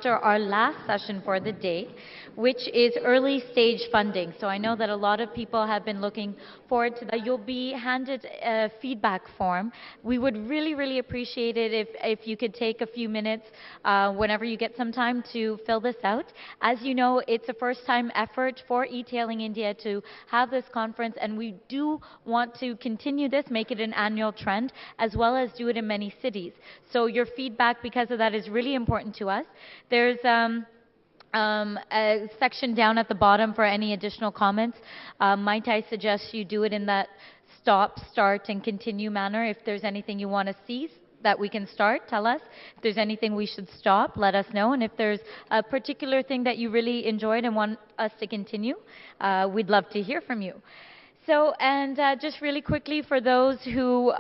Our last session for the day, which is early stage funding. So I know that a lot of people have been looking forward to that. You'll be handed a feedback form. We would really appreciate it if you could take a few minutes whenever you get some time to fill this out. As you know, it's a first time effort for e-tailing India to have this conference, and we do want to continue this, make it an annual trend, as well as do it in many cities. So your feedback, because of that, is really important to us. There's a section down at the bottom for any additional comments. Might I suggest you do it in that stop, start, and continue manner. If there's anything you want to see that we can start, tell us. If there's anything we should stop, let us know. And if there's a particular thing that you really enjoyed and want us to continue, we'd love to hear from you. So, and just really quickly for those who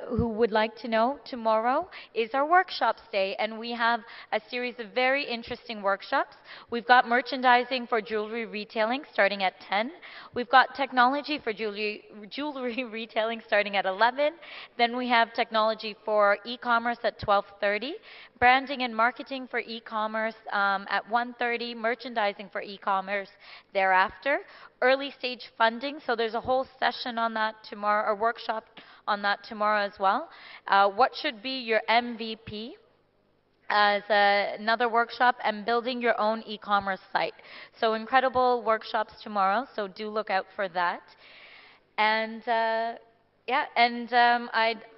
would like to know, tomorrow is our workshops day, and we have a series of very interesting workshops. We've got merchandising for jewelry retailing starting at 10. We've got technology for jewelry retailing starting at 11. Then we have technology for e-commerce at 12:30. Branding and marketing for e-commerce at 1:30. Merchandising for e-commerce thereafter. Early stage funding, so there's a whole session on that tomorrow, or workshop on that tomorrow as well. What should be your MVP as another workshop, and building your own e-commerce site. So incredible workshops tomorrow, so do look out for that. And I'd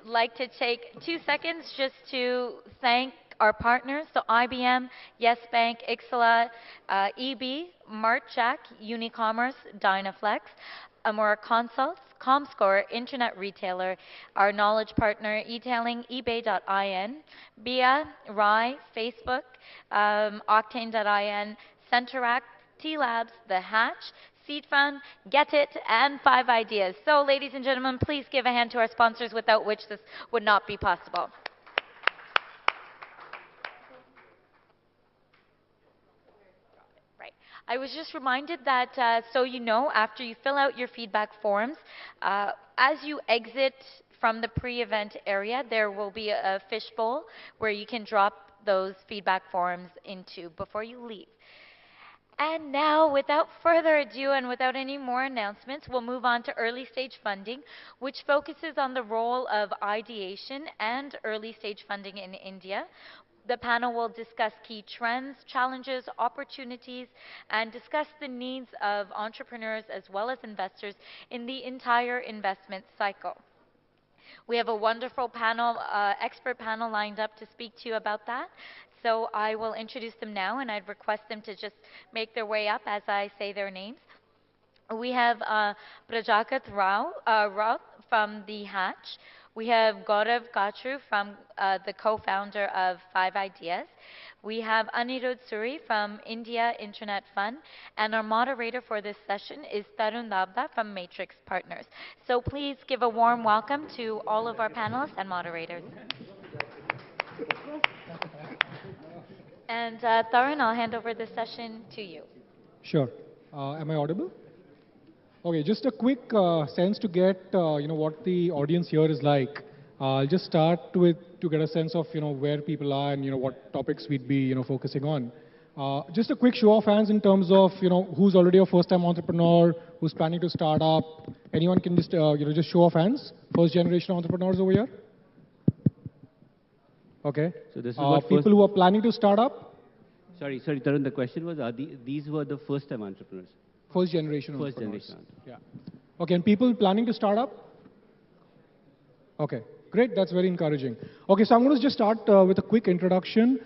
like to take 2 seconds just to thank our partners, so IBM, Yes Bank, Ixala, EB, MartJack, Unicommerce, Dynaflex, Amora Consults, Comscore, Internet Retailer, our knowledge partner, eTailing, eBay.in, BIA, RAI, Facebook, Octane.in, Centeract, T-Labs, The Hatch, Seed Fund, Get It, and 5Ideas. So, ladies and gentlemen, please give a hand to our sponsors, without which this would not be possible. Right. I was just reminded that, so you know, after you fill out your feedback forms, as you exit from the pre-event area, there will be a fishbowl where you can drop those feedback forms into before you leave. And now, without further ado and without any more announcements, we'll move on to early stage funding, which focuses on the role of ideation and early stage funding in India. The panel will discuss key trends, challenges, opportunities, and discuss the needs of entrepreneurs as well as investors in the entire investment cycle. We have a wonderful panel, expert panel lined up to speak to you about that. So I will introduce them now, and I'd request them to just make their way up as I say their names. We have Prajakat Rao from The Hatch. We have Gaurav Kachru from the co-founder of 5Ideas. We have Anirudh Suri from India Internet Fund, and our moderator for this session is Tarun Dabda from Matrix Partners. So please give a warm welcome to all of our panelists and moderators. And Tarun, I'll hand over this session to you. Sure. Am I audible? Okay, just a quick sense to get what the audience here is like. I'll just start with to get a sense of where people are and what topics we'd be focusing on. Just a quick show of hands in terms of who's already a first-time entrepreneur, who's planning to start up. Anyone can just just show of hands. First-generation entrepreneurs over here. Okay. So this is what people who are planning to start up. Sorry, Tarun. The question was: these were the first-time entrepreneurs? First generation entrepreneurs. Yeah. Okay, and people planning to start up? Okay, great. That's very encouraging. Okay, so I'm going to just start with a quick introduction.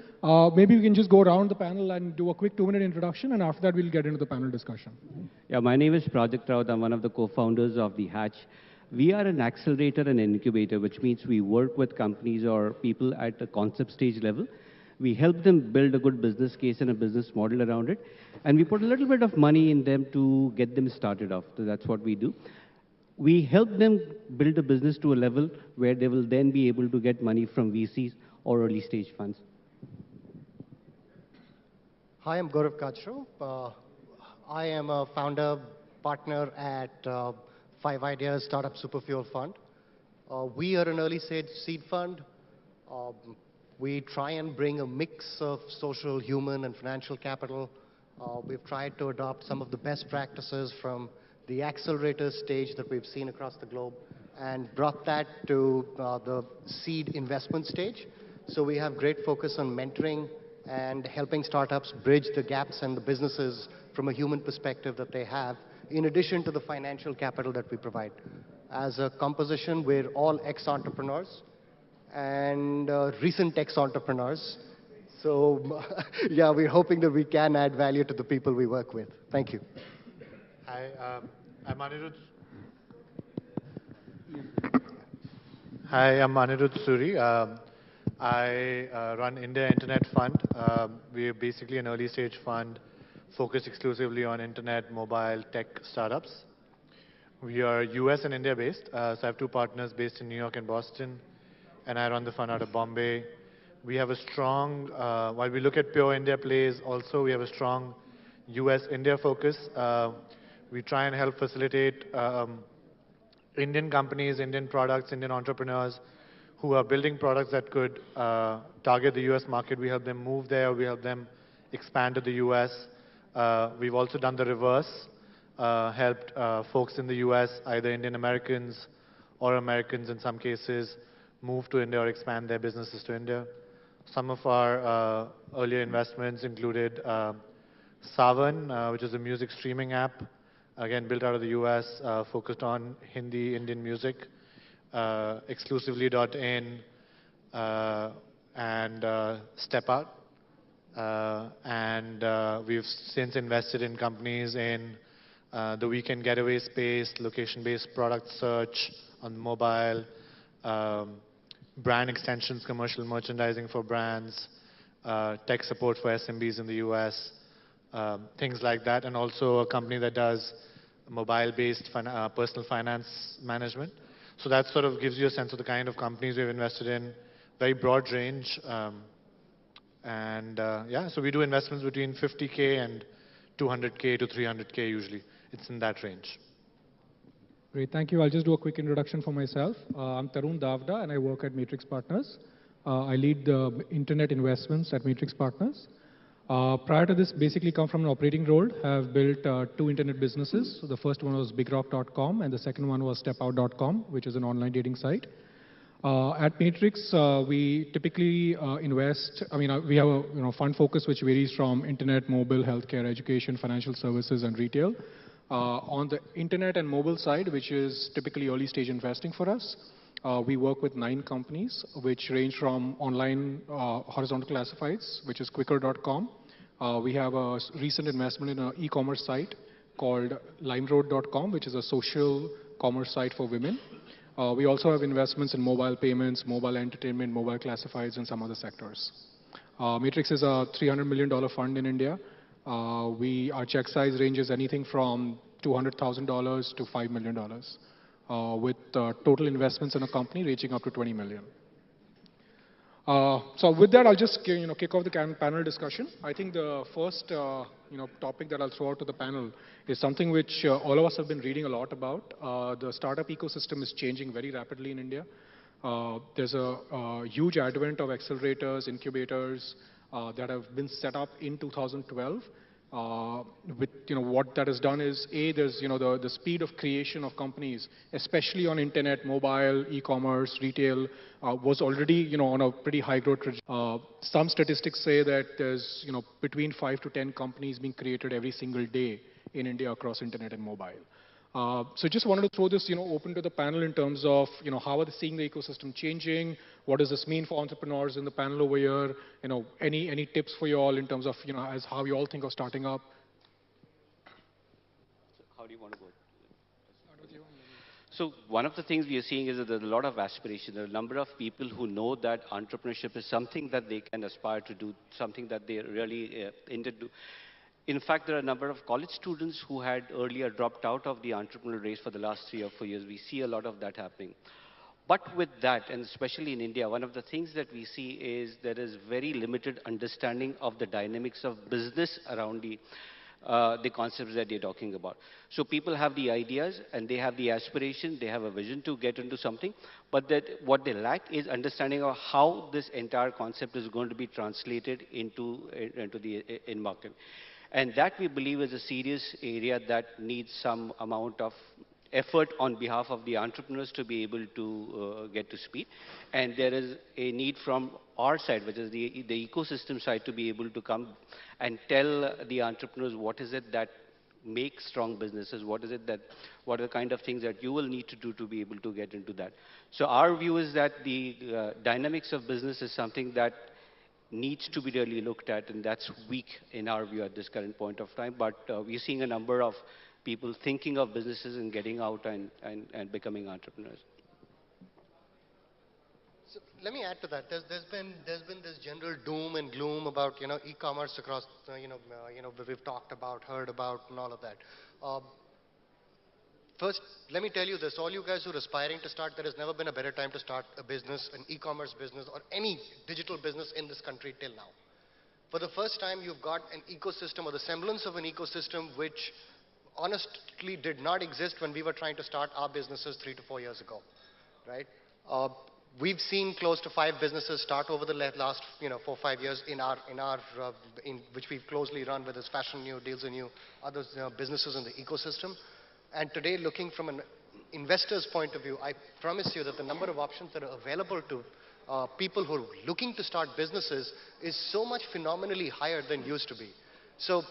Maybe we can just go around the panel and do a quick 2-minute introduction, and after that we'll get into the panel discussion. Yeah, my name is Prajakat Rao. I'm one of the co-founders of The Hatch. We are an accelerator and incubator, which means we work with companies or people at the concept stage level. We help them build a good business case and a business model around it. And we put a little bit of money in them to get them started off. So that's what we do. We help them build a business to a level where they will then be able to get money from VCs or early stage funds. Hi, I'm Gaurav Kachru. I am a founder partner at 5Ideas Startup Superfuel Fund. We are an early stage seed fund. We try and bring a mix of social, human, and financial capital. We've tried to adopt some of the best practices from the accelerator stage that we've seen across the globe and brought that to the seed investment stage. So we have great focus on mentoring and helping startups bridge the gaps and the businesses from a human perspective that they have, in addition to the financial capital that we provide. As a composition, we're all ex-entrepreneurs and recent ex-entrepreneurs. So yeah, we're hoping that we can add value to the people we work with. Thank you. Hi, I'm Anirudh. Hi, I'm Anirudh Suri. I run India Internet Fund. We're basically an early stage fund focused exclusively on internet, mobile, tech startups. We are US and India based. So I have two partners based in New York and Boston, and I run the fund out of Bombay. We have a strong, while we look at pure India plays, also we have a strong US-India focus. We try and help facilitate Indian companies, Indian products, Indian entrepreneurs who are building products that could target the US market. We help them move there, we help them expand to the US. We've also done the reverse, helped folks in the US, either Indian Americans or Americans in some cases, move to India or expand their businesses to India. Some of our earlier investments included Savan, which is a music streaming app, again built out of the US, focused on Hindi, Indian music, exclusively.in, and Step Out. And we've since invested in companies in the weekend getaway space, location-based product search on mobile, brand extensions, commercial merchandising for brands, tech support for SMBs in the US, things like that, and also a company that does mobile-based personal finance management. So that sort of gives you a sense of the kind of companies we've invested in, very broad range. Yeah, so we do investments between 50K and 200K to 300K usually. It's in that range. Great, thank you. I'll just do a quick introduction for myself. I'm Tarun Davda and I work at Matrix Partners. I lead the internet investments at Matrix Partners. Prior to this, basically come from an operating role. I've built two internet businesses. So the first one was BigRock.com and the second one was StepOut.com, which is an online dating site. At Matrix, we typically invest, we have a fund focus which varies from internet, mobile, healthcare, education, financial services, and retail. On the internet and mobile side, which is typically early stage investing for us, we work with 9 companies, which range from online horizontal classifieds, which is Quicker.com. We have a recent investment in an e-commerce site called LimeRoad.com, which is a social commerce site for women. We also have investments in mobile payments, mobile entertainment, mobile classifieds, and some other sectors. Matrix is a $300 million fund in India. Our check size ranges anything from $200,000 to $5 million, with total investments in a company reaching up to $20 million. So with that, I'll just kick off the panel discussion. I think the first topic that I'll throw out to the panel is something which all of us have been reading a lot about. The startup ecosystem is changing very rapidly in India. There's a huge advent of accelerators, incubators that have been set up in 2012. What that has done is, there's the speed of creation of companies, especially on internet, mobile, e-commerce, retail, was already on a pretty high growth trajectory. Some statistics say that there's between 5 to 10 companies being created every single day in India across internet and mobile. So just wanted to throw this open to the panel in terms of how are they seeing the ecosystem changing? What does this mean for entrepreneurs in the panel over here? Any tips for you all in terms of as how you all think of starting up? How do you want to go? So one of the things we are seeing is that there's a lot of aspiration. There are a number of people who know that entrepreneurship is something that they can aspire to do, something that they really intend to do. In fact, there are a number of college students who had earlier dropped out of the entrepreneurial race for the last 3 or 4 years. We see a lot of that happening. But with that, and especially in India, one of the things that we see is there is very limited understanding of the dynamics of business around the the concepts that they're talking about. So people have the ideas and they have the aspiration, they have a vision to get into something, but that what they lack is understanding of how this entire concept is going to be translated into the in market. And that we believe is a serious area that needs some amount of effort on behalf of the entrepreneurs to be able to get to speed. And there is a need from our side, which is the ecosystem side, to be able to come and tell the entrepreneurs what is it that makes strong businesses, what are the kind of things that you will need to do to be able to get into that. So our view is that the dynamics of business is something that needs to be really looked at, and that's weak in our view at this current point of time. But we're seeing a number of people thinking of businesses and getting out and becoming entrepreneurs. So let me add to that. There's been this general doom and gloom about e-commerce across we've talked about, heard about, and all of that. First, let me tell you this: all you guys who are aspiring to start, there has never been a better time to start a business, an e-commerce business, or any digital business in this country till now. For the first time, you've got an ecosystem or the semblance of an ecosystem which honestly did not exist when we were trying to start our businesses 3 to 4 years ago, right? We've seen close to 5 businesses start over the last 4 or 5 years in which we've closely run, with this Fashion New, Deals and New, other businesses in the ecosystem. And today, looking from an investor's point of view, I promise you that the number of options that are available to people who are looking to start businesses is so much phenomenally higher than used to be. So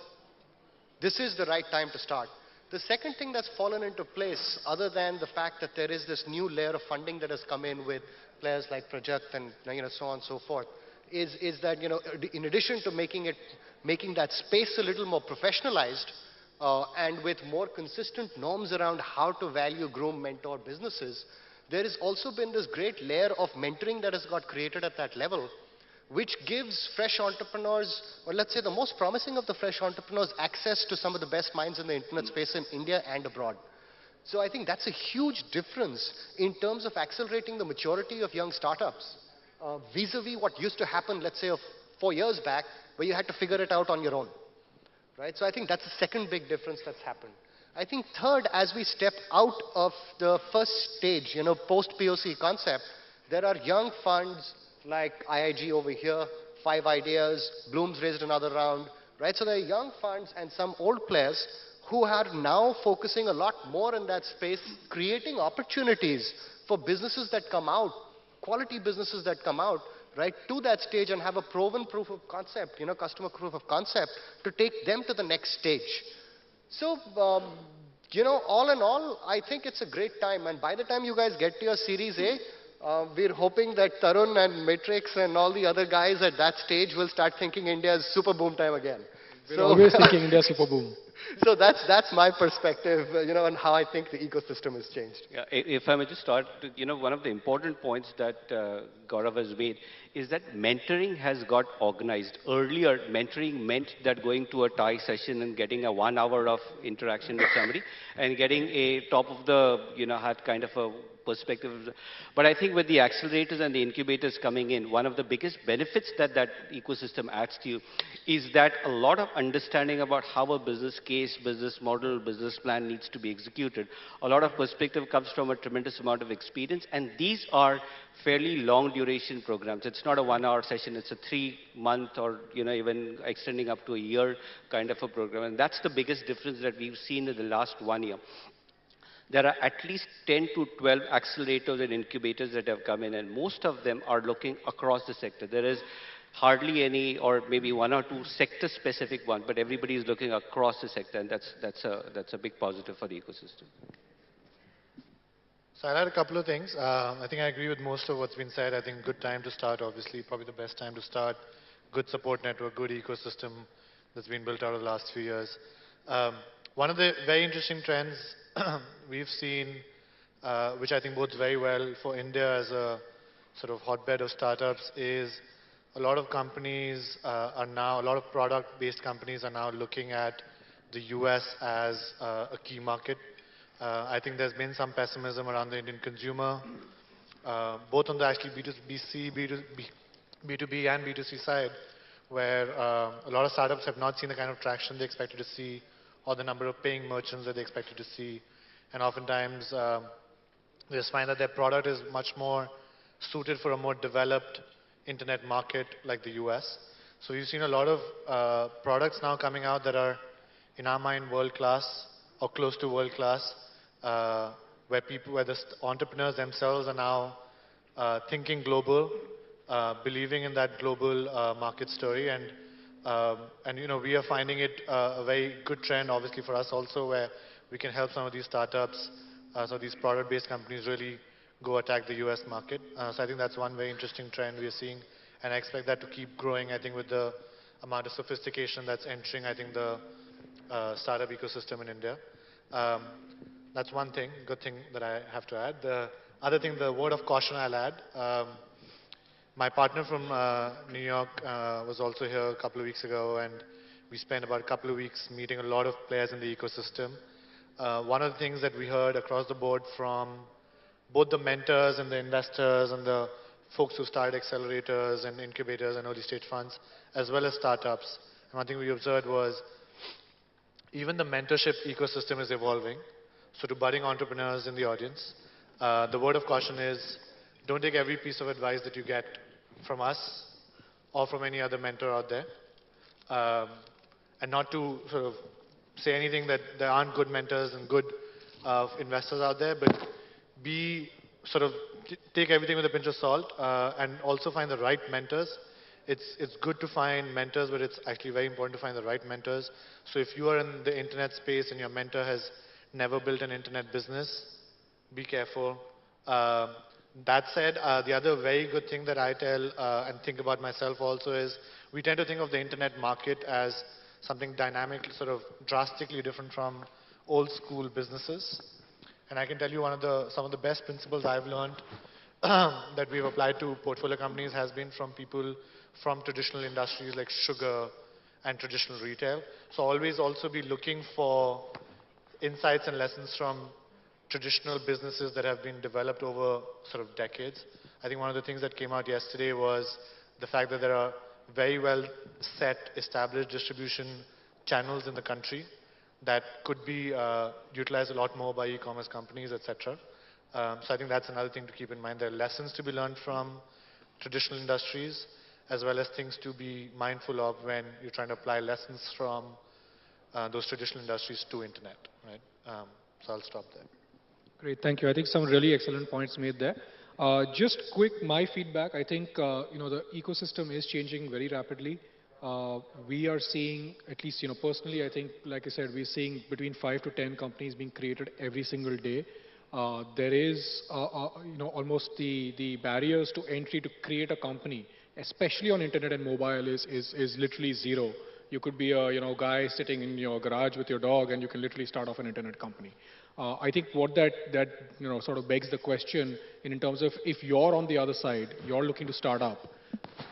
this is the right time to start. The second thing that's fallen into place, other than the fact that there is this new layer of funding that has come in with players like Prajath and so on and so forth, is that in addition to making that space a little more professionalized, and with more consistent norms around how to value, groom, mentor businesses, there has also been this great layer of mentoring that has got created at that level, which gives fresh entrepreneurs, or let's say the most promising of the fresh entrepreneurs, access to some of the best minds in the internet space in India and abroad. So I think that's a huge difference in terms of accelerating the maturity of young startups, vis-a-vis what used to happen, let's say, 4 years back, where you had to figure it out on your own. Right? So I think that's the second big difference that's happened. I think third, as we step out of the first stage, post-POC concept, there are young funds like IIG over here, 5 Ideas, Bloom's raised another round, right? So there are young funds and some old players who are now focusing a lot more in that space, creating opportunities for businesses that come out, quality businesses that come out, right, to that stage and have a proven proof of concept, customer proof of concept, to take them to the next stage. So, all in all, I think it's a great time. And by the time you guys get to your Series A, we're hoping that Tarun and Matrix and all the other guys at that stage will start thinking India's super boom time again. We're always thinking India super boom. So that's my perspective, on how I think the ecosystem has changed. Yeah, if I may just start, one of the important points that Gaurav has made is that mentoring has got organized. Earlier, mentoring meant that going to a Thai session and getting a 1 hour of interaction with somebody and getting a top of the, hat kind of a perspective. But I think with the accelerators and the incubators coming in, one of the biggest benefits that ecosystem adds to you is that a lot of understanding about how a business case, business model, business plan needs to be executed. A lot of perspective comes from a tremendous amount of experience, and these are fairly long duration programs. It's not a 1 hour session, it's a 3-month or even extending up to a year kind of a program. And that's the biggest difference that we've seen in the last 1 year. There are at least 10 to 12 accelerators and incubators that have come in, and most of them are looking across the sector. There is hardly any, or maybe 1 or 2 sector-specific one, but everybody is looking across the sector, and that's a big positive for the ecosystem. So I'll add a couple of things. I think I agree with most of what's been said. I think good time to start, obviously, probably the best time to start. Good support network, good ecosystem that's been built out of the last few years. One of the very interesting trends we've seen, which I think bodes very well for India as a sort of hotbed of startups, is a lot of companies a lot of product-based companies are now looking at the US as a key market. I think there's been some pessimism around the Indian consumer, both on the actually B2B and B2C side, where a lot of startups have not seen the kind of traction they expected to see or the number of paying merchants that they expected to see. And oftentimes, they just find that their product is much more suited for a more developed internet market like the US. So we've seen a lot of products now coming out that are, in our mind, world class or close to world class, where the entrepreneurs themselves are now thinking global, believing in that global market story, and we are finding it a very good trend, obviously for us also, where we can help some of these startups, some of these product-based companies really go attack the US market. So I think that's one very interesting trend we are seeing, and I expect that to keep growing. I think with the amount of sophistication that's entering, I think the startup ecosystem in India. That's one thing, good thing that I have to add. The other thing, the word of caution I'll add. My partner from New York was also here a couple of weeks ago, and we spent about a couple of weeks meeting a lot of players in the ecosystem. One of the things that we heard across the board from both the mentors and the investors and the folks who started accelerators and incubators and early stage funds, as well as startups, and one thing we observed was even the mentorship ecosystem is evolving. So to budding entrepreneurs in the audience, the word of caution is don't take every piece of advice that you get from us or from any other mentor out there. And not to sort of say anything that there aren't good mentors and good investors out there, but take everything with a pinch of salt and also find the right mentors. It's good to find mentors, but it's actually very important to find the right mentors. So if you are in the internet space and your mentor has never built an internet business, be careful. That said, the other very good thing that I tell and think about myself also is we tend to think of the internet market as something dynamic, sort of drastically different from old school businesses. And I can tell you some of the best principles I've learned that we've applied to portfolio companies has been from people from traditional industries like sugar and traditional retail. So always also be looking for insights and lessons from traditional businesses that have been developed over sort of decades. I think one of the things that came out yesterday was the fact that there are very well set, established distribution channels in the country that could be utilized a lot more by e-commerce companies, etc. So I think that's another thing to keep in mind. There are lessons to be learned from traditional industries, as well as things to be mindful of when you're trying to apply lessons from those traditional industries to internet, right? So I'll stop there. Great, thank you. I think some really excellent points made there. Just quick, my feedback. I think the ecosystem is changing very rapidly. We are seeing, at least personally, I think, like I said, we're seeing between 5 to 10 companies being created every single day. There is almost the barriers to entry to create a company, especially on internet and mobile, is literally zero. You could be a guy sitting in your garage with your dog, and you can literally start off an internet company. I think what that sort of begs the question in terms of if you're on the other side, you're looking to start up.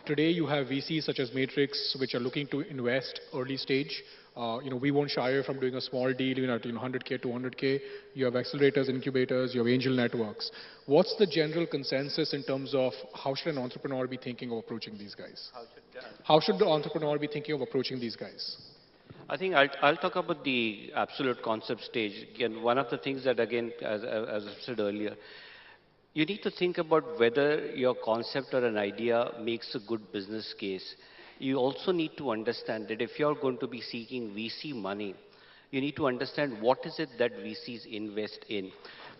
Today you have VCs such as Matrix, which are looking to invest early stage. We won't shy away from doing a small deal, at 100K, 200K. You have accelerators, incubators, you have angel networks. What's the general consensus in terms of how should an entrepreneur be thinking of approaching these guys? How should the entrepreneur be thinking of approaching these guys? I think I'll talk about the absolute concept stage. Again, one of the things that, again, as I said earlier, you need to think about whether your concept or an idea makes a good business case. You also need to understand that if you're going to be seeking VC money, you need to understand what is it that VCs invest in.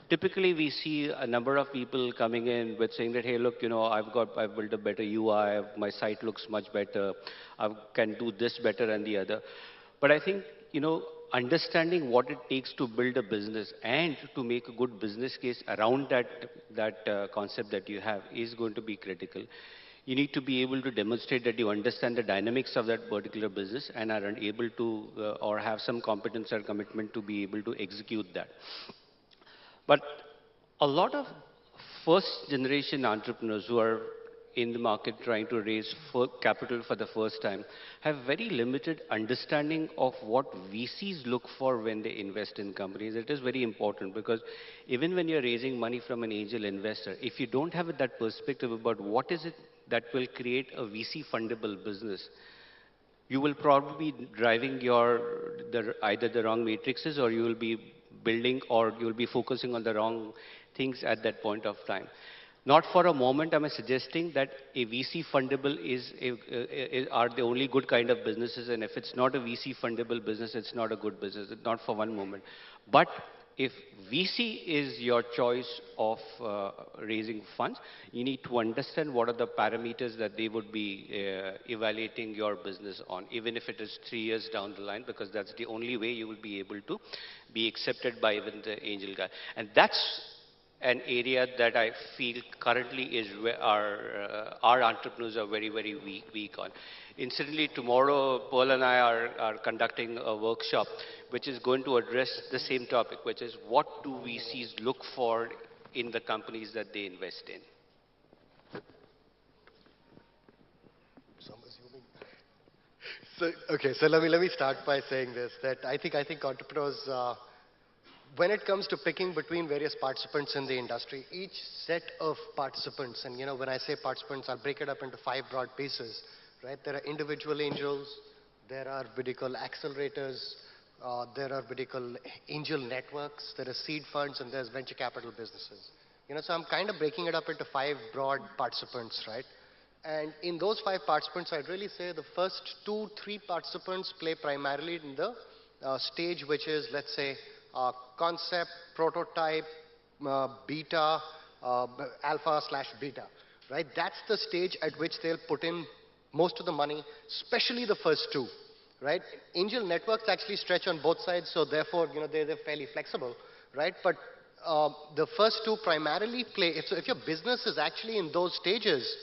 Typically, we see a number of people coming in with saying that, hey, look, I've built a better UI, my site looks much better, I can do this better and the other. But I think, understanding what it takes to build a business and to make a good business case around that concept that you have is going to be critical. You need to be able to demonstrate that you understand the dynamics of that particular business and are able to or have some competence or commitment to be able to execute that. But a lot of first generation entrepreneurs who are in the market trying to raise capital for the first time have very limited understanding of what VCs look for when they invest in companies. It is very important because even when you're raising money from an angel investor, if you don't have that perspective about what is it that will create a VC fundable business, you will probably be driving either the wrong matrices, or you will be building, or you will be focusing on the wrong things at that point of time. Not for a moment am I suggesting that a VC fundable are the only good kind of businesses, and if it's not a VC fundable business, it's not a good business. Not for one moment. But if VC is your choice of raising funds, you need to understand what are the parameters that they would be evaluating your business on, even if it is 3 years down the line, because that's the only way you will be able to be accepted by even the angel guy. And that's an area that I feel currently is where our entrepreneurs are very, very weak on. Incidentally, tomorrow, Paul and I are conducting a workshop which is going to address the same topic, which is what do VCs look for in the companies that they invest in. So I'm assuming. So let me start by saying this, that I think entrepreneurs, when it comes to picking between various participants in the industry, each set of participants, and when I say participants, I'll break it up into 5 broad pieces, right? There are individual angels, there are what we call accelerators, there are what we call angel networks, there are seed funds, and there's venture capital businesses. So I'm kind of breaking it up into 5 broad participants, right? And in those 5 participants, I'd really say the first 2, 3 participants play primarily in the stage which is, let's say, concept, prototype, beta, alpha/beta, right? That's the stage at which they'll put in most of the money, especially the first 2, right? Angel networks actually stretch on both sides, so therefore, they're fairly flexible, right? But the first 2 primarily play, if your business is actually in those stages,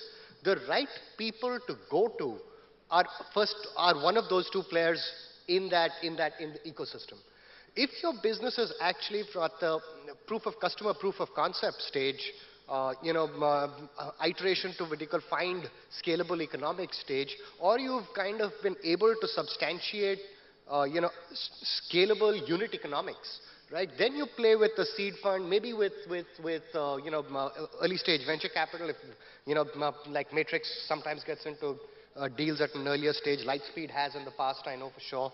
the right people to go to are one of those 2 players in the ecosystem. If your business is actually at the proof of concept stage, iteration to what you call find scalable economics stage, or you've kind of been able to substantiate, scalable unit economics, right? Then you play with the seed fund, maybe with early stage venture capital. If like Matrix sometimes gets into deals at an earlier stage, Lightspeed has in the past, I know for sure,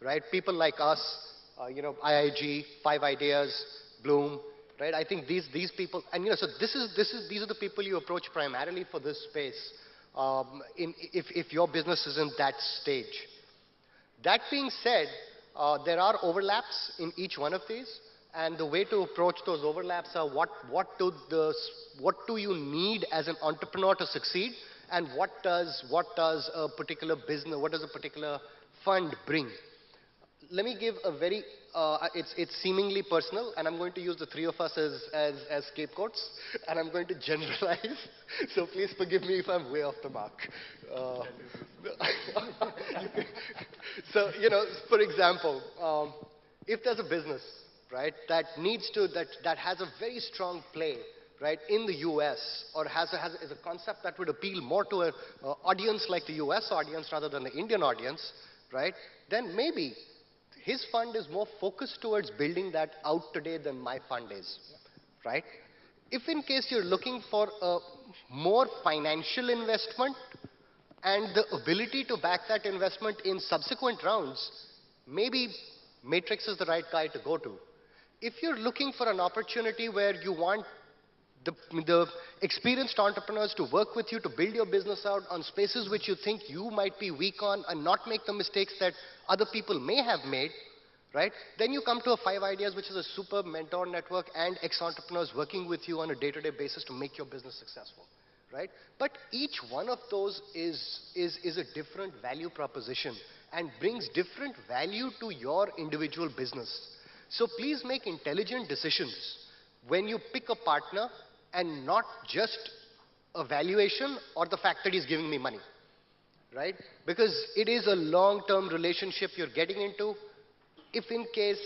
right? People like us. IIG, 5 Ideas, Bloom, right? I think these people, and so these are the people you approach primarily for this space, if your business is in that stage. That being said, there are overlaps in each one of these, and the way to approach those overlaps are what do you need as an entrepreneur to succeed, and what does a particular business, what does a particular fund bring? Let me give a very, it's seemingly personal, and I'm going to use the 3 of us as scapegoats, and I'm going to generalize, so please forgive me if I'm way off the mark. So, for example, if there's a business, right, that has a very strong play, right, in the US, or is a concept that would appeal more to an audience like the US audience rather than the Indian audience, right, then maybe his fund is more focused towards building that out today than my fund is, right? If in case you're looking for a more financial investment and the ability to back that investment in subsequent rounds, maybe Matrix is the right guy to go to. If you're looking for an opportunity where you want the experienced entrepreneurs to work with you to build your business out on spaces which you think you might be weak on and not make the mistakes that other people may have made, right? Then you come to a 5 Ideas, which is a super mentor network and ex-entrepreneurs working with you on a day-to-day basis to make your business successful, right? But each one of those is a different value proposition and brings different value to your individual business. So please make intelligent decisions when you pick a partner, and not just a valuation or the fact that he's giving me money, right? Because it is a long-term relationship you're getting into. If in case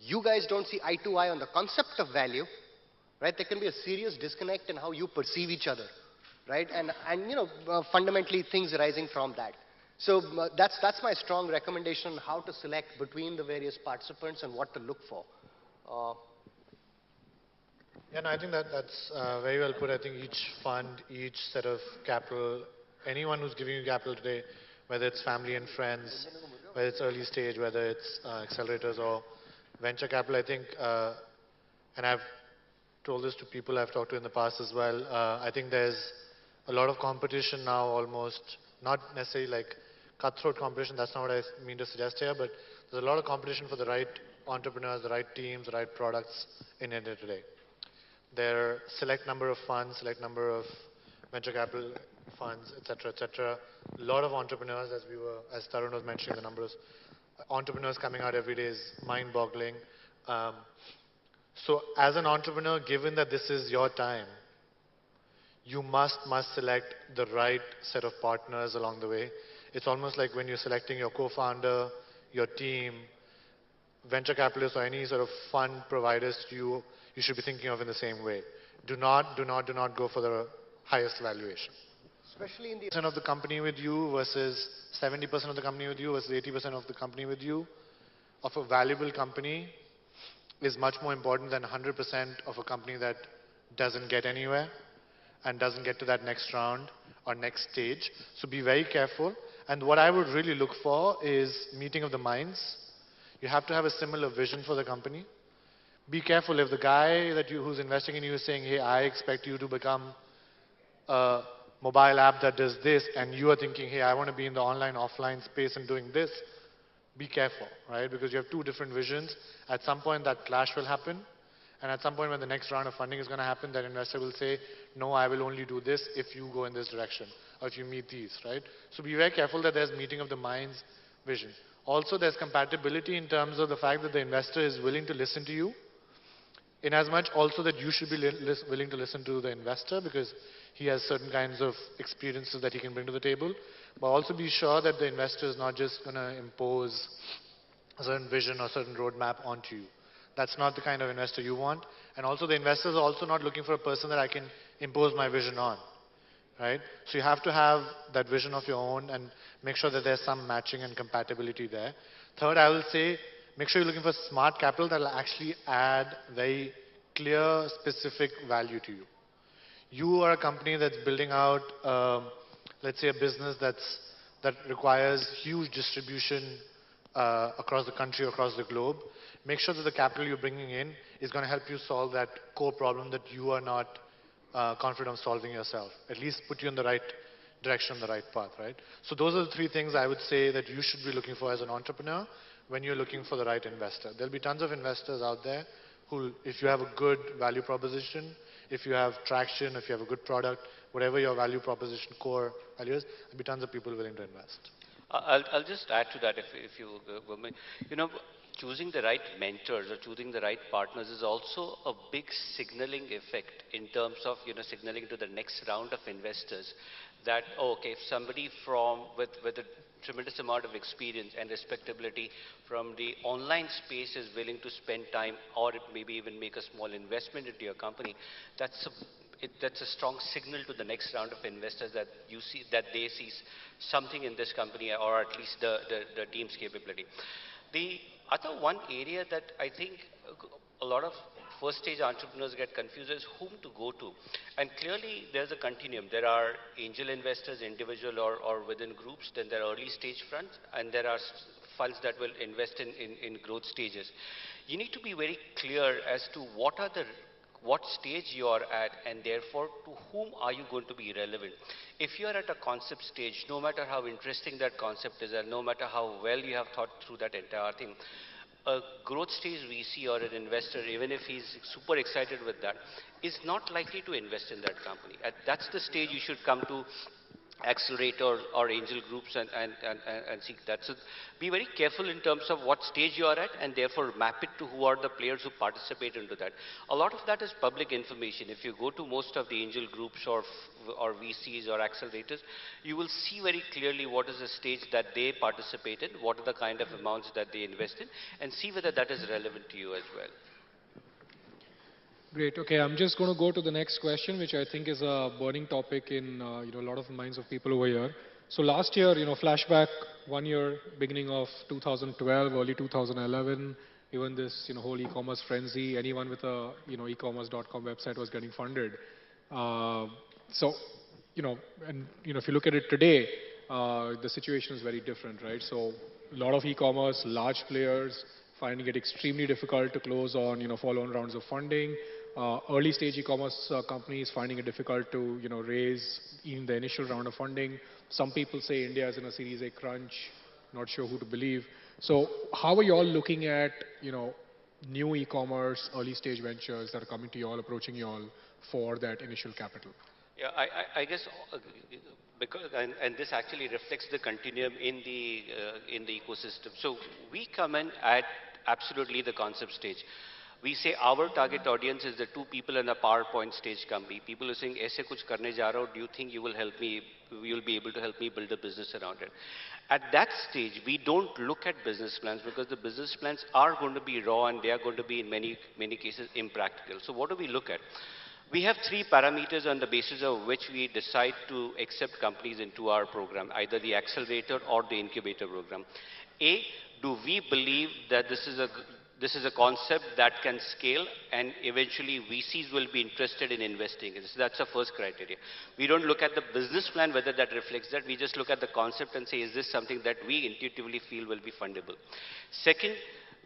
you guys don't see eye to eye on the concept of value, right, there can be a serious disconnect in how you perceive each other, right? And fundamentally things arising from that. So that's my strong recommendation on how to select between the various participants and what to look for. Yeah, and I think that's very well put. I think each fund, each set of capital anyone who's giving you capital today, whether it's family and friends, whether it's early stage, whether it's accelerators or venture capital, I think, and I've told this to people I've talked to in the past as well, I think there's a lot of competition now, almost, not necessarily like cutthroat competition, that's not what I mean to suggest here, but there's a lot of competition for the right entrepreneurs, the right teams, the right products in India today. There are select number of funds, select number of venture capital funds, etc., etc. A lot of entrepreneurs, as Tarun was mentioning, the number of entrepreneurs coming out every day is mind-boggling. So as an entrepreneur, given that this is your time, you must select the right set of partners along the way. It's almost like when you're selecting your co-founder, your team, venture capitalists or any sort of fund providers to you, you should be thinking of in the same way. Do not go for the highest valuation. Especially in the Percent of the company with you versus 70% of the company with you versus 80% of the company with you of a valuable company is much more important than 100% of a company that doesn't get anywhere and doesn't get to that next round or next stage. So be very careful. And what I would really look for is meeting of the minds. You have to have a similar vision for the company. Be careful if the guy who's investing in you is saying, hey, I expect you to become a mobile app that does this, and you are thinking, hey, I want to be in the online, offline space and doing this. Be careful, right? Because you have two different visions. At some point, that clash will happen. And at some point, when the next round of funding is going to happen, that investor will say, no, I will only do this if you go in this direction, or if you meet these, right? So be very careful that there's meeting of the minds vision. Also, there's compatibility in terms of the fact that the investor is willing to listen to you, in as much also that you should be willing to listen to the investor, because he has certain kinds of experiences that he can bring to the table. But also be sure that the investor is not just going to impose a certain vision or certain roadmap onto you. That's not the kind of investor you want. And also the investors are also not looking for a person that I can impose my vision on, right? So you have to have that vision of your own and make sure that there's some matching and compatibility there. Third, I will say, make sure you're looking for smart capital that will actually add very clear, specific value to you. You are a company that's building out, let's say, a business that requires huge distribution across the country, across the globe. Make sure that the capital you're bringing in is going to help you solve that core problem that you are not confident of solving yourself. At least put you in the right direction, the right path, right? So those are the three things I would say that you should be looking for as an entrepreneur when you're looking for the right investor. There'll be tons of investors out there who, if you have a good value proposition, if you have traction, if you have a good product, whatever your value proposition core value is, there'll be tons of people willing to invest. I'll just add to that if you will. You know, choosing the right mentors or choosing the right partners is also a big signaling effect in terms of, you know, signaling to the next round of investors that, oh, okay, if somebody with a tremendous amount of experience and respectability from the online space is willing to spend time or maybe even make a small investment into your company, that's a strong signal to the next round of investors that they see something in this company, or at least the team's capability. The other one area that I think a lot of first stage entrepreneurs get confused is whom to go to. And clearly there's a continuum. There are angel investors, individual or within groups, then there are early stage funds, and there are funds that will invest in growth stages. You need to be very clear as to what stage you are at, and therefore to whom are you going to be relevant. If you are at a concept stage, no matter how interesting that concept is and no matter how well you have thought through that entire thing, a growth stage VC or an investor, even if he's super excited with that, is not likely to invest in that company. That's the stage you should come to accelerator or angel groups and seek that. So be very careful in terms of what stage you are at, and therefore map it to who are the players who participate into that. A lot of that is public information. If you go to most of the angel groups or VCs or accelerators, you will see very clearly what is the stage that they participate in, what are the kind of amounts that they invest in, and see whether that is relevant to you as well. Great. Okay, I'm just going to go to the next question, which I think is a burning topic in a lot of minds of people over here. So last year, flashback 1 year, beginning of 2012, early 2011, even this whole e-commerce frenzy. Anyone with a ecommerce.com website was getting funded. So if you look at it today, the situation is very different, right? So a lot of e-commerce, large players finding it extremely difficult to close on, follow-on rounds of funding. Early stage e-commerce companies finding it difficult to, raise even the initial round of funding. Some people say India is in a Series A crunch. Not sure who to believe. So how are you all looking at, new e-commerce, early stage ventures that are coming to you all, approaching you all for that initial capital? Yeah, I guess because and this actually reflects the continuum in the ecosystem. So we come in at absolutely the concept stage. We say our target audience is the two people in a PowerPoint stage company. People who are saying, "Aise kuch karne ja raha ho, do you think you will help me? You will be able to help me build a business around it?" At that stage, we don't look at business plans because the business plans are going to be raw and they are going to be in many cases impractical. So what do we look at? We have three parameters on the basis of which we decide to accept companies into our program, either the accelerator or the incubator program. A, do we believe that this is a concept that can scale and eventually VCs will be interested in investing in it? So that's the first criteria. We don't look at the business plan, whether that reflects that. We just look at the concept and say, is this something that we intuitively feel will be fundable? Second,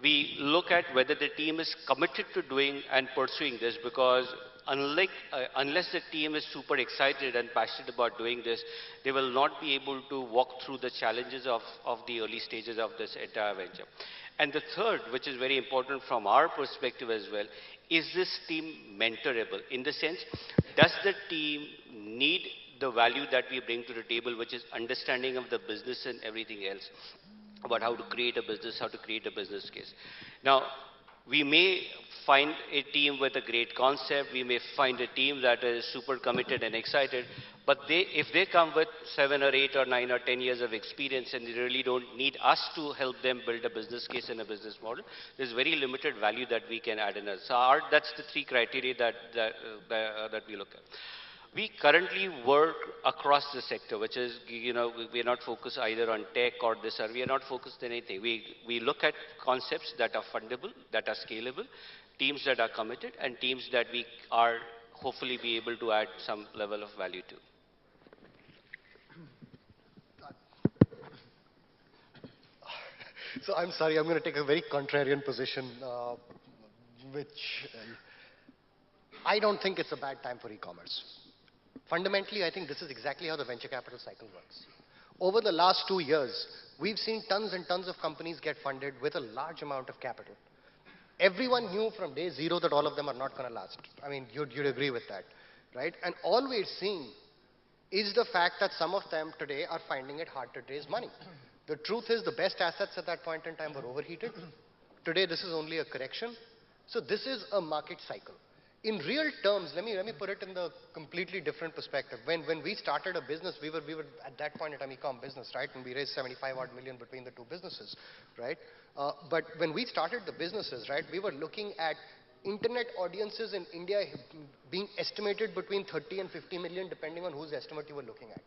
we look at whether the team is committed to doing and pursuing this, because unless the team is super excited and passionate about doing this, they will not be able to walk through the challenges of the early stages of this entire venture. And the third, which is very important from our perspective as well, is this team mentorable? In the sense, does the team need the value that we bring to the table, which is understanding of the business and everything else, about how to create a business, how to create a business case. Now, we may find a team with a great concept, we may find a team that is super committed and excited, but if they come with 7 or 8 or 9 or 10 years of experience and they really don't need us to help them build a business case and a business model, there's very limited value that we can add in us. So that's the three criteria that we look at. We currently work across the sector, which is, we're not focused either on tech or this, or we are not focused on anything. We look at concepts that are fundable, that are scalable, teams that are committed, and teams that we are hopefully be able to add some level of value to. So I'm sorry, I'm going to take a very contrarian position, which I don't think it's a bad time for e-commerce. Fundamentally, I think this is exactly how the venture capital cycle works. Over the last 2 years, we've seen tons and tons of companies get funded with a large amount of capital. Everyone knew from day zero that all of them are not going to last. I mean, you'd agree with that, right? And all we're seeing is the fact that some of them today are finding it hard to raise money. The truth is the best assets at that point in time were overheated. Today, this is only a correction. So this is a market cycle. In real terms, let me put it in the completely different perspective. When we started a business, we were at that point in time e-com business, right? And we raised 75 odd million between the two businesses, right? But when we started the businesses, right, we were looking at internet audiences in India being estimated between 30 and 50 million, depending on whose estimate you were looking at,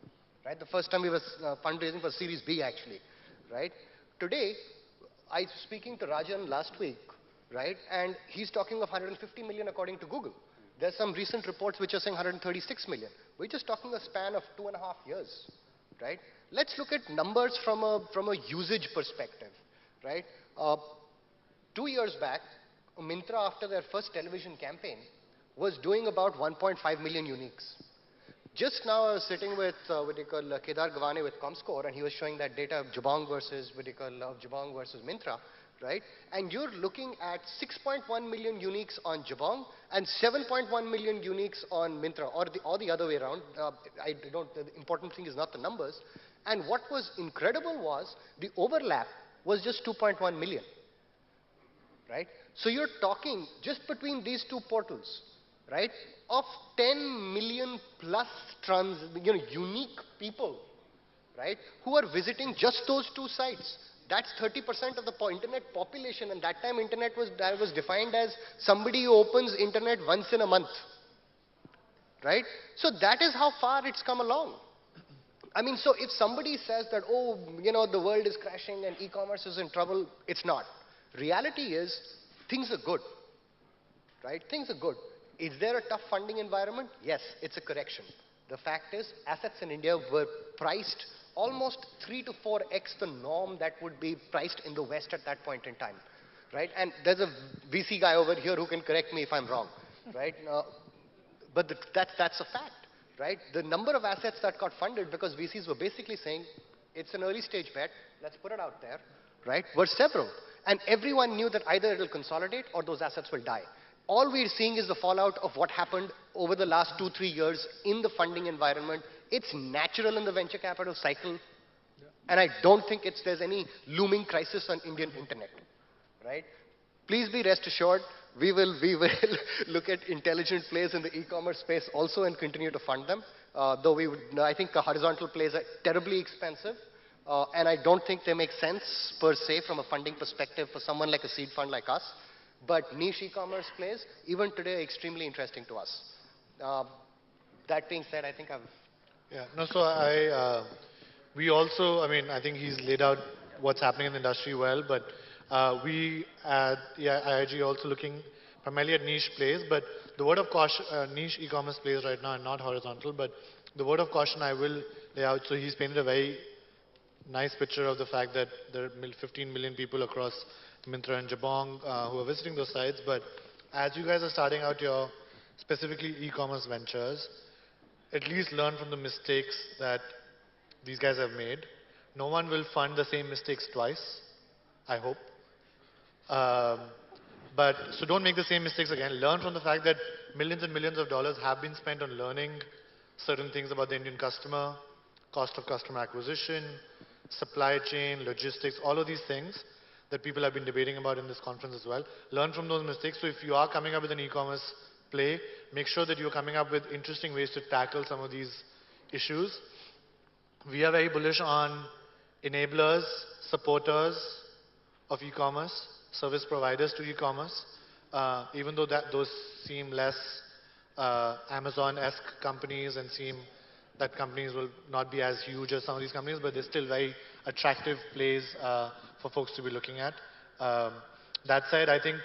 right? The first time we were fundraising for Series B, actually, right? Today, I was speaking to Rajan last week, right? And he's talking of 150 million according to Google. There's some recent reports which are saying 136 million. We're just talking a span of 2.5 years, right? Let's look at numbers from a usage perspective, right? 2 years back, Myntra, after their first television campaign, was doing about 1.5 million uniques. Just now I was sitting with, Kedar Gavane with Comscore, and he was showing that data of Jabong versus, Jabong versus Myntra, right? And you're looking at 6.1 million uniques on Jabong and 7.1 million uniques on Myntra, or the other way around. The important thing is not the numbers. And what was incredible was the overlap was just 2.1 million, right? So you're talking just between these two portals, right, of 10 million plus unique people, right, who are visiting just those two sites. That's 30% of the internet population, and that time internet was defined as somebody who opens internet once in a month, right? So that is how far it's come along. I mean, so if somebody says that, oh, the world is crashing and e-commerce is in trouble, it's not. Reality is, things are good, right? Things are good. Is there a tough funding environment? Yes, it's a correction. The fact is, assets in India were priced almost 3 to 4x the norm that would be priced in the West at that point in time, right? And there's a VC guy over here who can correct me if I'm wrong, right? But that's a fact, right? The number of assets that got funded because VCs were basically saying, it's an early stage bet, let's put it out there, right? Were several. And everyone knew that either it'll consolidate or those assets will die. All we're seeing is the fallout of what happened over the last 2-3 years in the funding environment. It's natural in the venture capital cycle. And I don't think there's any looming crisis on Indian internet, right? Please be rest assured, we will look at intelligent plays in the e-commerce space also and continue to fund them. Though I think the horizontal plays are terribly expensive. And I don't think they make sense per se from a funding perspective for someone like a seed fund like us. But niche e-commerce plays, even today, are extremely interesting to us. That being said, I think I've... Yeah, no, so we also, I mean, I think he's laid out what's happening in the industry well, but we at IIG also looking primarily at niche plays, but the word of caution, niche e-commerce plays right now are not horizontal, but the word of caution I will lay out, so he's painted a very nice picture of the fact that there are 15 million people across Myntra and Jabong who are visiting those sites, but as you guys are starting out your specifically e-commerce ventures, at least learn from the mistakes that these guys have made. No one will fund the same mistakes twice, I hope. So don't make the same mistakes again. Learn from the fact that millions and millions of dollars have been spent on learning certain things about the Indian customer, cost of customer acquisition, supply chain, logistics, all of these things that people have been debating about in this conference as well. Learn from those mistakes. So if you are coming up with an e-commerce play, make sure that you're coming up with interesting ways to tackle some of these issues. We are very bullish on enablers, supporters of e-commerce, service providers to e-commerce, even though those seem less Amazon-esque companies and seem that companies will not be as huge as some of these companies, but they're still very attractive plays for folks to be looking at. That said, I think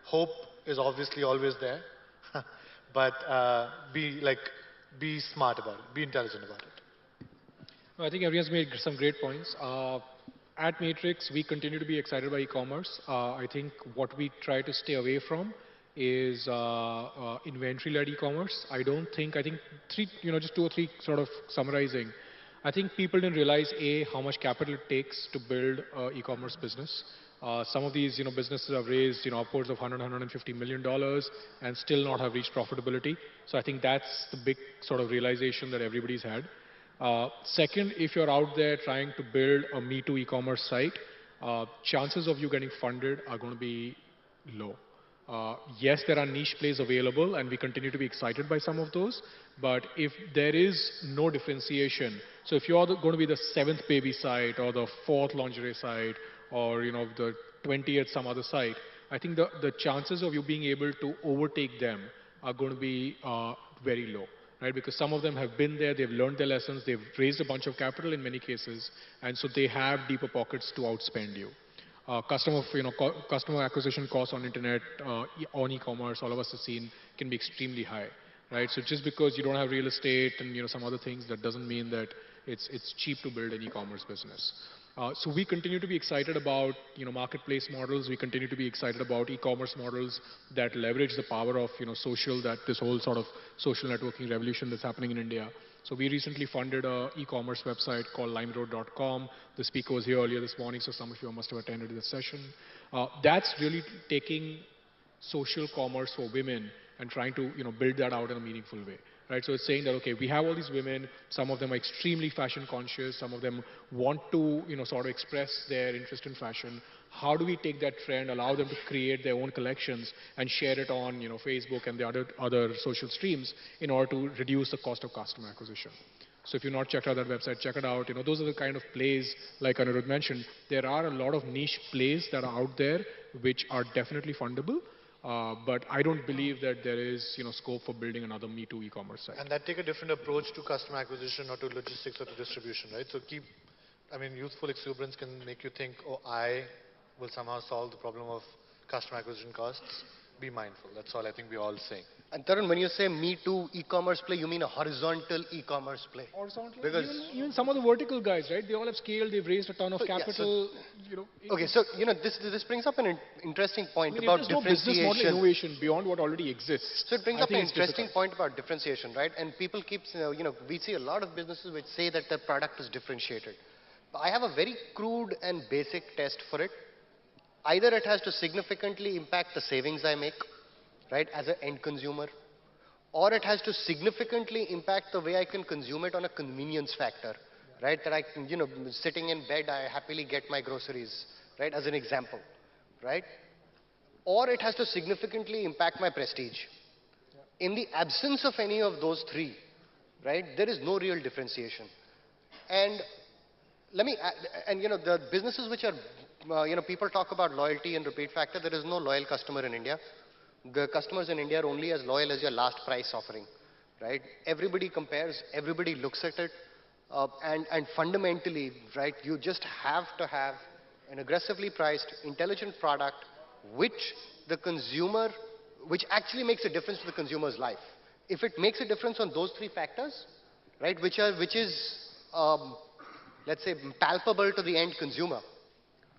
hope is obviously always there, but be smart about it, be intelligent about it. I think everyone's made some great points. At Matrix, we continue to be excited by e-commerce. I think what we try to stay away from is inventory-led e-commerce. I think three, just 2 or 3 sort of summarizing. I think people didn't realize, A, how much capital it takes to build an e-commerce business. Some of these, businesses have raised, upwards of $100, $150 million and still not have reached profitability. So I think that's the big sort of realization that everybody's had. Second, if you're out there trying to build a Me Too e-commerce site, chances of you getting funded are going to be low. Yes, there are niche plays available, and we continue to be excited by some of those. But if there is no differentiation, so if you're going to be the 7th baby site or the 4th lingerie site or the 20th some other site, I think the chances of you being able to overtake them are going to be very low. Right? Because some of them have been there, they've learned their lessons, they've raised a bunch of capital in many cases, and so they have deeper pockets to outspend you. Customer acquisition costs on internet, on e-commerce, all of us have seen, can be extremely high. Right? So just because you don't have real estate and some other things, that doesn't mean that it's cheap to build an e-commerce business. So we continue to be excited about marketplace models. We continue to be excited about e-commerce models that leverage the power of social, that this whole sort of social networking revolution that's happening in India. So we recently funded an e-commerce website called limeroad.com. The speaker was here earlier this morning, so some of you must have attended this session. That's really taking social commerce for women and trying to build that out in a meaningful way. Right? So it's saying that, okay, we have all these women, some of them are extremely fashion conscious, some of them want to sort of express their interest in fashion. How do we take that trend, allow them to create their own collections and share it on Facebook and the other social streams in order to reduce the cost of customer acquisition? So if you've not checked out that website, check it out. Those are the kind of plays, like Anirudh mentioned. There are a lot of niche plays that are out there which are definitely fundable. But I don't believe that there is scope for building another Me Too e-commerce site. And that take a different approach to customer acquisition or to logistics or to distribution, right? So youthful exuberance can make you think, oh, I will somehow solve the problem of customer acquisition costs. be mindful. That's all I think we're all saying. And Tarun, when you say Me Too e-commerce play, you mean a horizontal e-commerce play? Horizontal, Because even some of the vertical guys, right? They all have scaled, they've raised a ton of So, yeah, so- capital, you know. okay, so this brings up an interesting I point mean, if about there's no business model differentiation. innovation beyond what already exists, So it brings I up an think it's interesting difficult. point about differentiation, right? And people keep, we see a lot of businesses which say that their product is differentiated. But I have a very crude and basic test for it. Either it has to significantly impact the savings I make, right, as an end consumer, or it has to significantly impact the way I can consume it on a convenience factor, right? That I can, sitting in bed, I happily get my groceries, right, as an example, right? Or it has to significantly impact my prestige. In the absence of any of those three, right, there is no real differentiation. And let me, and the businesses which are, people talk about loyalty and repeat factor. There is no loyal customer in India. The customers in India are only as loyal as your last price offering, right? Everybody compares, everybody looks at it, and fundamentally, right, you just have to have an aggressively priced, intelligent product which the consumer, which actually makes a difference to the consumer's life. If it makes a difference on those three factors, right, which is, let's say, palpable to the end consumer,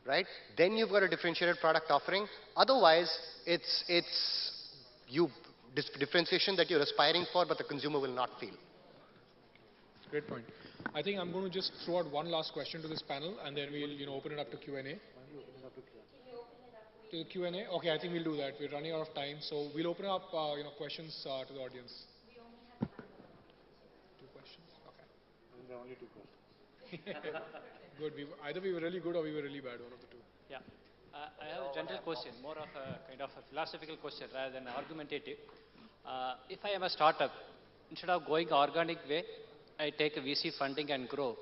right? Then you've got a differentiated product offering. Otherwise, it's differentiation that you're aspiring for, but the consumer will not feel. Great point. I think I'm going to just throw out one last question to this panel, and then we'll, open it up to Q&A. To the Q&A? Okay, I think we'll do that. We're running out of time, so we'll open up, questions to the audience. Two questions? Okay. There are only two questions. Good. Either we were really good or we were really bad, one of the two. Yeah. I have a general question, more of a kind of a philosophical question rather than argumentative. If I am a startup, instead of going organic way, I take a VC funding and grow.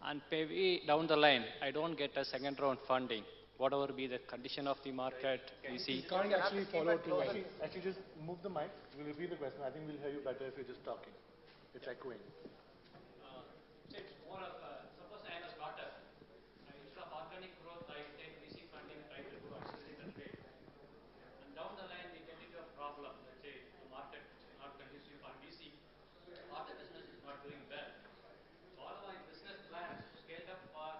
And maybe down the line, I don't get a second round funding. Whatever be the condition of the market, VC. You can't actually follow too well. Actually, just move the mic. We'll repeat the question. I think we'll hear you better if you're just talking. It's echoing. So it's more of a, suppose I am a startup. Instead of organic growth, I take VC funding, try to do accelerated rate. And down the line, we get into a problem. Let's say the market is not conducive for VC, or the business is not doing well. So all of my business plans scaled up for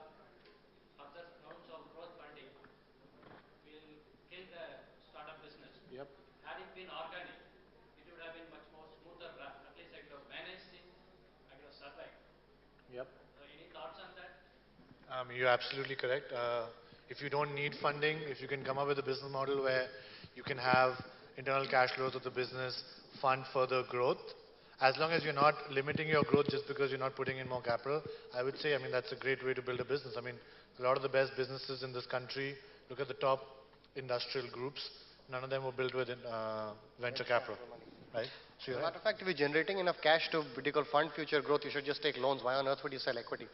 other rounds of growth funding will kill the startup business. Yep. Had it been organic, it would have been much more smoother run. At least I could have managed it, I could have survived. Yep. So any thoughts on that? You're absolutely correct. If you don't need funding, if you can come up with a business model where you can have internal cash flows of the business fund further growth, as long as you're not limiting your growth just because you're not putting in more capital, I would say, that's a great way to build a business. A lot of the best businesses in this country, look at the top industrial groups, none of them were built with venture capital, right? So As a matter of fact, if you're generating enough cash to fund future growth, you should just take loans. Why on earth would you sell equity?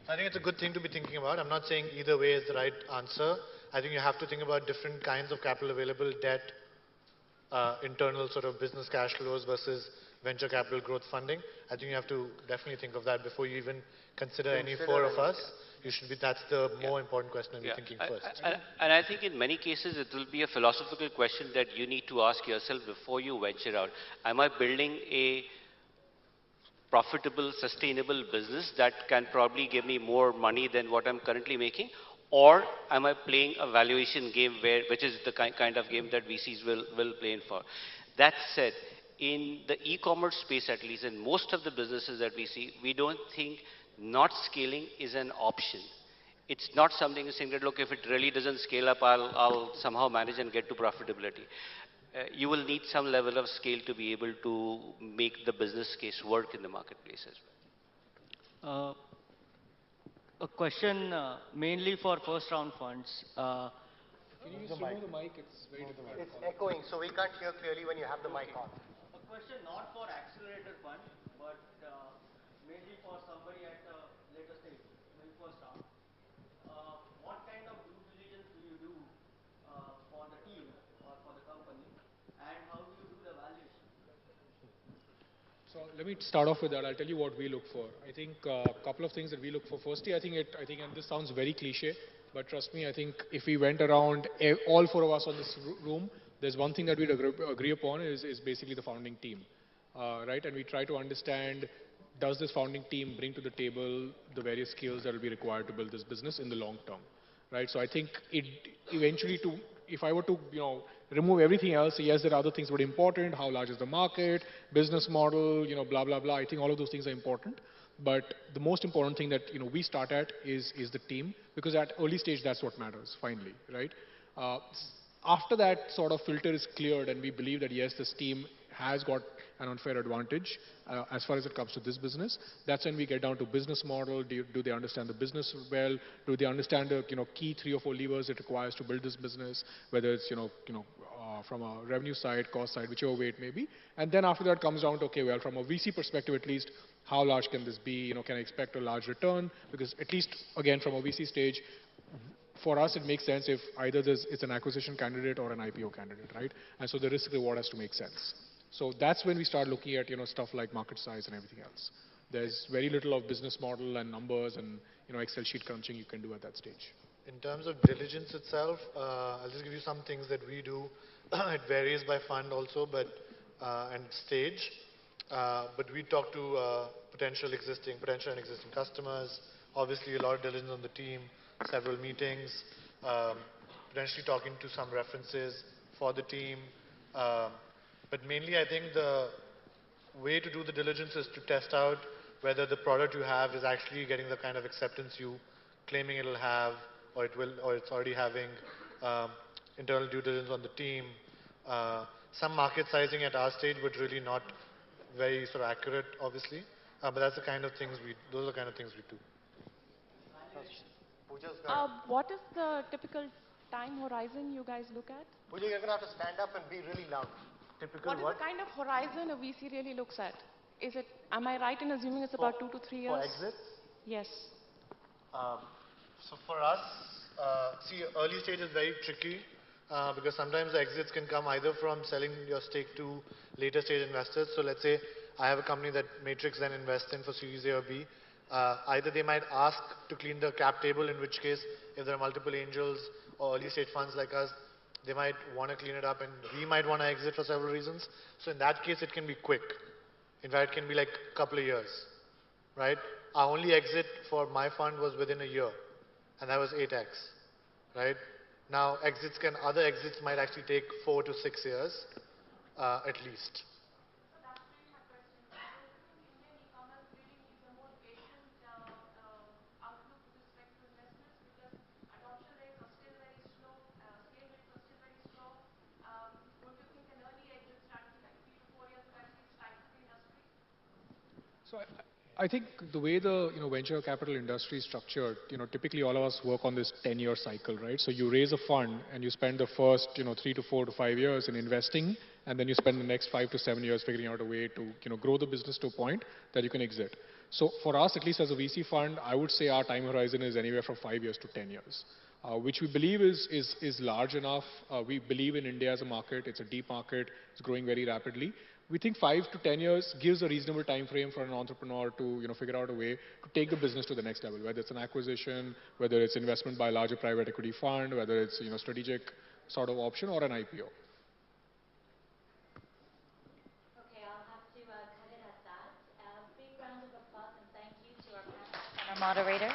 I think it's a good thing to be thinking about. I'm not saying either way is the right answer. I think you have to think about different kinds of capital available, debt, internal sort of business cash flows versus venture capital growth funding. I think you have to definitely think of that before you even consider any four of us. You should be, that's the more important question to be thinking first. And I think in many cases it will be a philosophical question that you need to ask yourself before you venture out. Am I building a profitable, sustainable business that can probably give me more money than what I'm currently making? Or am I playing a valuation game which is the kind of game that VCs will play in for? That said, in the e-commerce space at least, in most of the businesses that we see, we don't think not scaling is an option. It's not something saying that, look, if it really doesn't scale up, I'll somehow manage and get to profitability. You will need some level of scale to be able to make the business case work in the marketplace as well. A question mainly for first round funds. Can you just remove the mic? It's very difficult. It's echoing, so we can't hear clearly when you have the mic on. A question not for accelerator fund, but mainly for somebody at a later stage, maybe first round. What kind of due diligence do you do for the team or for the company, and how do you do the valuation? So let me start off with that. I'll tell you what we look for. I think a couple of things that we look for. Firstly, I think, and this sounds very cliche, But trust me, I think if we went around, all four of us on this room, there's one thing that we'd agree upon is basically the founding team, right? And we try to understand, does this founding team bring to the table the various skills that will be required to build this business in the long term, right? So I think it eventually to, if I were to, remove everything else, yes, there are other things that are important. How large is the market, business model, blah, blah, blah. I think all of those things are important. But the most important thing that, we start at is the team, because at early stage, that's what matters, finally, right? After that sort of filter is cleared and we believe that yes, this team has got an unfair advantage as far as it comes to this business, that's when we get down to business model. Do they understand the business well? Do they understand the key 3 or 4 levers it requires to build this business, whether it's from a revenue side, cost side, whichever way it may be. And then after that comes down to, okay, well, from a VC perspective at least, how large can this be? Can I expect a large return? Because at least, again, from a VC stage, for us, it makes sense if either it's an acquisition candidate or an IPO candidate, right? And so the risk reward has to make sense. So that's when we start looking at, stuff like market size and everything else. There's very little of business model and numbers and, Excel sheet crunching you can do at that stage. In terms of diligence itself, I'll just give you some things that we do. It varies by fund also, but and stage. But we talk to potential and existing customers. Obviously, a lot of diligence on the team, several meetings, potentially talking to some references for the team. But mainly, I think the way to do the diligence is to test out whether the product you have is actually getting the kind of acceptance you claiming it'll have, or it's already having. Internal due diligence on the team. Some market sizing at our stage, but really not very sort of accurate, obviously. But that's the kind of things those are the kind of things we do. What is the typical time horizon you guys look at? Pooja, you're going to have to stand up and be really loud. Typical What is the kind of horizon a VC really looks at? Am I right in assuming it's about 2 to 3 years? For exits? Yes. So for us, see, early stage is very tricky because sometimes the exits can come either from selling your stake to later stage investors. So let's say I have a company that Matrix then invests in for Series A or B. Either they might ask to clean the cap table, in which case, if there are multiple angels or early stage funds like us, they might want to clean it up and we might want to exit for several reasons. So in that case, it can be quick. In fact, it can be like a couple of years, right? Our only exit for my fund was within a year, and that was 8x, right? Now, other exits might actually take 4 to 6 years, at least. So I think the way the venture capital industry is structured, typically all of us work on this 10-year cycle, right? So you raise a fund and you spend the first 3 to 4 to 5 years in investing, and then you spend the next 5 to 7 years figuring out a way to grow the business to a point that you can exit. So for us, at least as a VC fund, I would say our time horizon is anywhere from 5 years to 10 years. Which we believe is large enough. We believe in India as a market. It's a deep market. It's growing very rapidly. We think 5 to 10 years gives a reasonable time frame for an entrepreneur to figure out a way to take the business to the next level, whether it's an acquisition, whether it's investment by a larger private equity fund, whether it's strategic sort of option or an IPO. Okay, I'll have to cut it at that. Big round of applause and thank you to our panelists and our moderator.